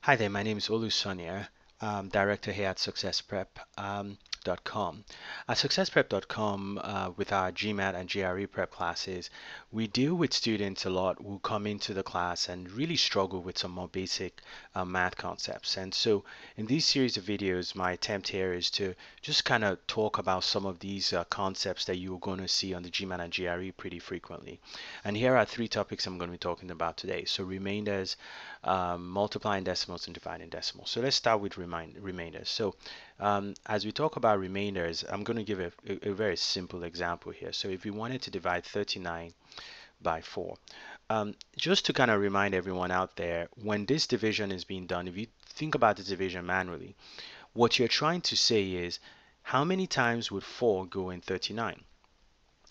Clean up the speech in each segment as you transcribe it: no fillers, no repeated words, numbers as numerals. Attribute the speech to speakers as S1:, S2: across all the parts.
S1: Hi there, my name is Olu Sonia. I'm director here at Success-Prep.com. At Success-Prep.com, with our GMAT and GRE prep classes, we deal with students a lot who come into the class and really struggle with some more basic math concepts. And so in this series of videos, my attempt here is to just kind of talk about some of these concepts that you're going to see on the GMAT and GRE pretty frequently. And here are three topics I'm going to be talking about today. So remainders, multiplying decimals and dividing decimals. So let's start with remainders. So as we talk about remainders, I'm going to give a very simple example here. So if we wanted to divide 39 by 4, just to kind of remind everyone out there, when this division is being done, if you think about the division manually, what you're trying to say is how many times would 4 go in 39?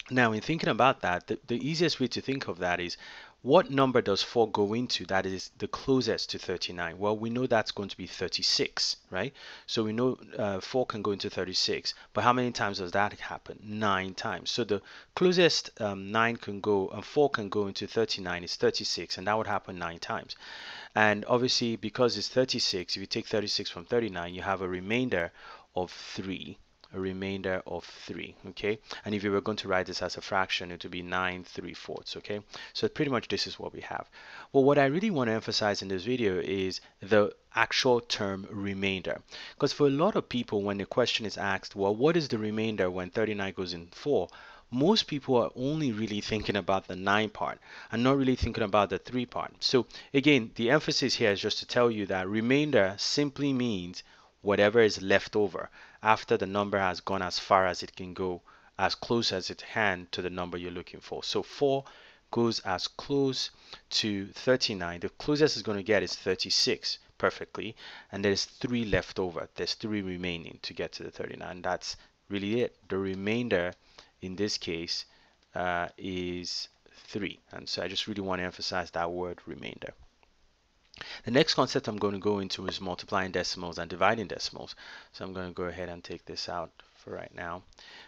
S1: Now, in thinking about that, the easiest way to think of that is what number does 4 go into that is the closest to 39? Well, we know that's going to be 36, right? So we know 4 can go into 36, but how many times does that happen? 9 times. So the closest 9 can go, 4 can go into 39 is 36, and that would happen 9 times. And obviously, because it's 36, if you take 36 from 39, you have a remainder of 3. Okay? And if you were going to write this as a fraction, it would be 9/3/4, okay? So pretty much this is what we have. Well, what I really want to emphasize in this video is the actual term remainder. Because for a lot of people, when the question is asked, well, what is the remainder when 39 goes in 4? Most people are only really thinking about the 9 part and not really thinking about the 3 part. So again, the emphasis here is just to tell you that remainder simply means whatever is left over after the number has gone as far as it can go, as close as it can to the number you're looking for. So 4 goes as close to 39. The closest it's going to get is 36 perfectly, and there's 3 left over. There's 3 remaining to get to the 39. That's really it. The remainder in this case is 3. And so I just really want to emphasize that word remainder. The next concept I'm going to go into is multiplying decimals and dividing decimals. So I'm going to go ahead and take this out for right now.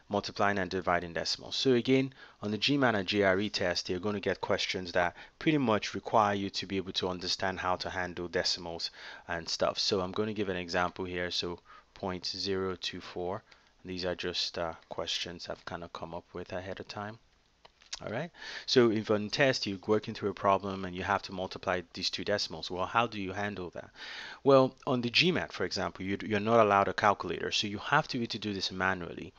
S1: Multiplying and dividing decimals. So again, on the GMAT and GRE test, you're going to get questions that pretty much require you to be able to understand how to handle decimals and stuff. So I'm going to give an example here. So 0.024. These are just questions I've kind of come up with ahead of time. All right. So if on test you're working through a problem and you have to multiply these two decimals, well, how do you handle that? Well, on the GMAT, for example, you're not allowed a calculator, so you have to do this manually.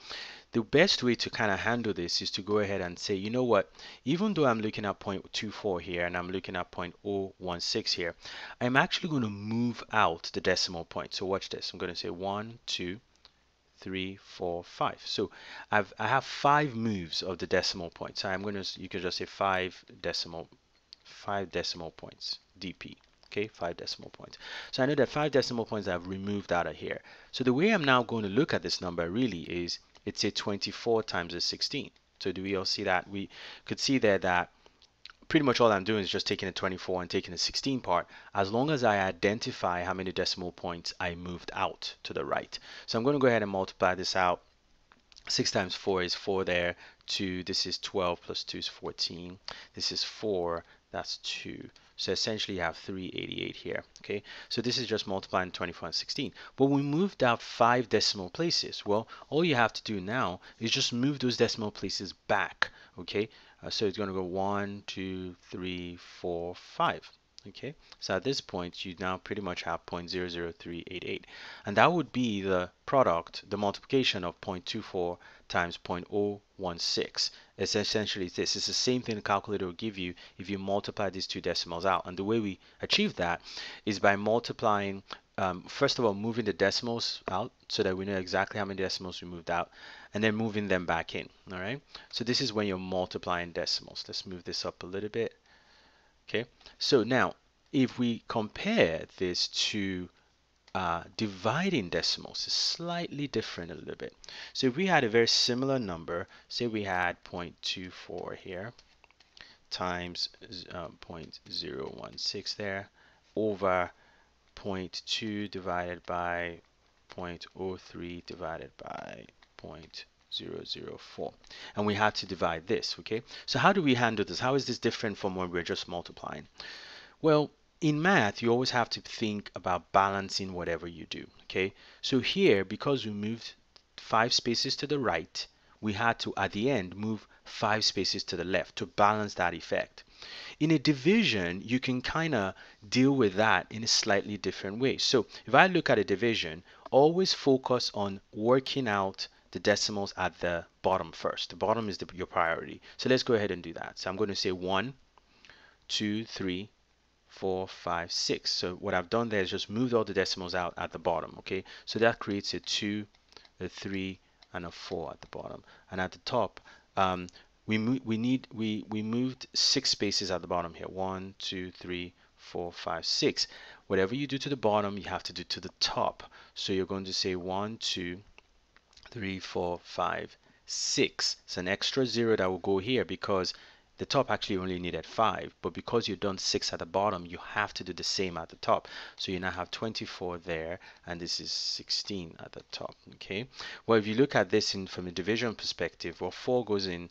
S1: The best way to kind of handle this is to go ahead and say, you know what, even though I'm looking at 0.24 here and I'm looking at 0.016 here, I'm actually going to move out the decimal point. So watch this. I'm going to say 1, 2, 3, 4, 5. So I have 5 moves of the decimal point. So you can just say 5 decimal points, DP. Okay, 5 decimal points. So I know that 5 decimal points I've removed out of here. So the way I'm now going to look at this number really is it's a 24 times a 16. So do we all see that? We could see there that pretty much all I'm doing is just taking a 24 and taking a 16 part, as long as I identify how many decimal points I moved out to the right. So I'm going to go ahead and multiply this out. 6 times 4 is 4 there. 2, this is 12 plus 2 is 14. This is 4, that's 2. So essentially you have 388 here. Okay, so this is just multiplying 24 and 16. But we moved out 5 decimal places. Well, all you have to do now is just move those decimal places back. Okay, so it's going to go 1, 2, 3, 4, 5. Okay, so at this point you now pretty much have 0.00388, and that would be the product, the multiplication of 0.24 times 0.016. It's essentially this. It's the same thing the calculator will give you if you multiply these two decimals out. And the way we achieve that is by multiplying, first of all, moving the decimals out so that we know exactly how many decimals we moved out, and then moving them back in. All right, so this is when you're multiplying decimals. Let's move this up a little bit. Okay, so now if we compare this to dividing decimals, is slightly different a little bit. So if we had a very similar number, say we had 0.24 here times 0.016 there over 0.2 divided by 0.03 divided by 0.004, and we had to divide this. Okay, so how do we handle this? How is this different from when we're just multiplying? Well, in math, you always have to think about balancing whatever you do. Okay, so here, because we moved 5 spaces to the right, we had to at the end move 5 spaces to the left to balance that effect. In a division, you can kind of deal with that in a slightly different way. So if I look at a division, always focus on working out the decimals at the bottom first. The bottom is your priority. So let's go ahead and do that. So I'm going to say 1, 2, 3, 4, 5, 6. So what I've done there is just moved all the decimals out at the bottom. Okay, so that creates a 2, a 3, and a 4 at the bottom. And at the top, we moved 6 spaces at the bottom here. 1, 2, 3, 4, 5, 6. Whatever you do to the bottom, you have to do to the top. So you're going to say 1, 2, 3, 4, 5, 6. It's an extra 0 that will go here because the top actually only needed 5, but because you've done 6 at the bottom, you have to do the same at the top. So you now have 24 there, and this is 16 at the top. Okay. Well, if you look at this from a division perspective, well, 4 goes in.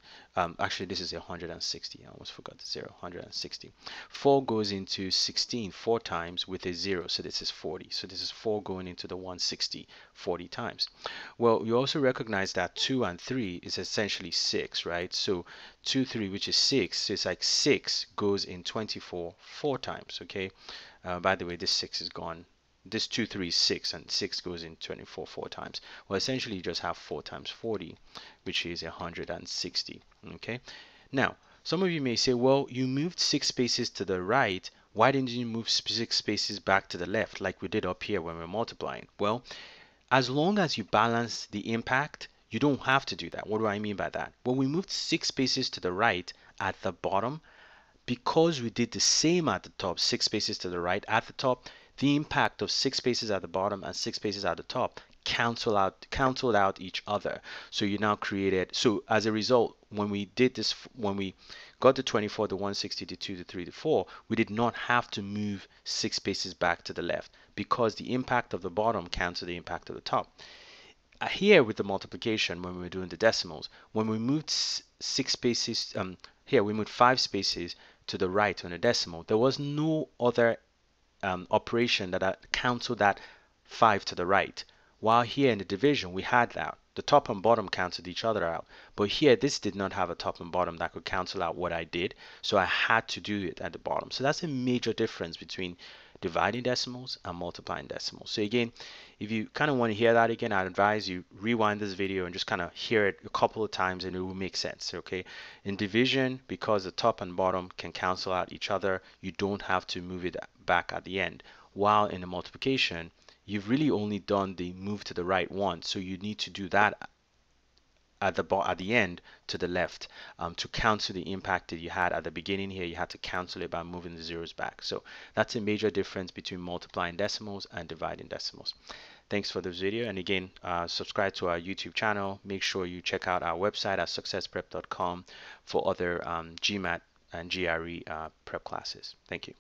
S1: Actually, this is 160. I almost forgot the 0. 160. 4 goes into 16 4 times with a 0, so this is 40. So this is 4 going into the 160 40 times. Well, you also recognize that 2 and 3 is essentially 6, right? So 2, 3, which is 6, so it's like 6 goes in 24 4 times. Okay. By the way, this 6 is gone. This 2, 3 is 6, and 6 goes in 24 4 times. Well, essentially you just have 4 times 40, which is 160. Okay. Now, some of you may say, well, you moved 6 spaces to the right. Why didn't you move 6 spaces back to the left like we did up here when we're multiplying? Well, as long as you balance the impact, you don't have to do that. What do I mean by that? Well, we moved 6 spaces to the right at the bottom. Because we did the same at the top, 6 spaces to the right at the top, the impact of 6 spaces at the bottom and 6 spaces at the top canceled out each other. So you now created, so as a result, when we did this, when we got the 24, the 160, the 2, the 3, the 4, we did not have to move 6 spaces back to the left because the impact of the bottom canceled the impact of the top. Here with the multiplication, when we were doing the decimals, when we moved 6 spaces, here we moved 5 spaces to the right on a decimal, there was no other operation that canceled that 5 to the right. While here in the division, we had that. The top and bottom canceled each other out. But here, this did not have a top and bottom that could cancel out what I did. So I had to do it at the bottom. So that's a major difference between dividing decimals and multiplying decimals. So again, if you kind of want to hear that again, I'd advise you rewind this video and just kind of hear it a couple of times and it will make sense. Okay, in division, because the top and bottom can cancel out each other, you don't have to move it back at the end. While in the multiplication, you've really only done the move to the right one, so you need to do that at the end to the left to cancel the impact that you had at the beginning. Here you had to cancel it by moving the zeros back. So that's a major difference between multiplying decimals and dividing decimals. Thanks for this video, and again, subscribe to our YouTube channel. Make sure you check out our website at successprep.com for other GMAT and GRE prep classes. Thank you.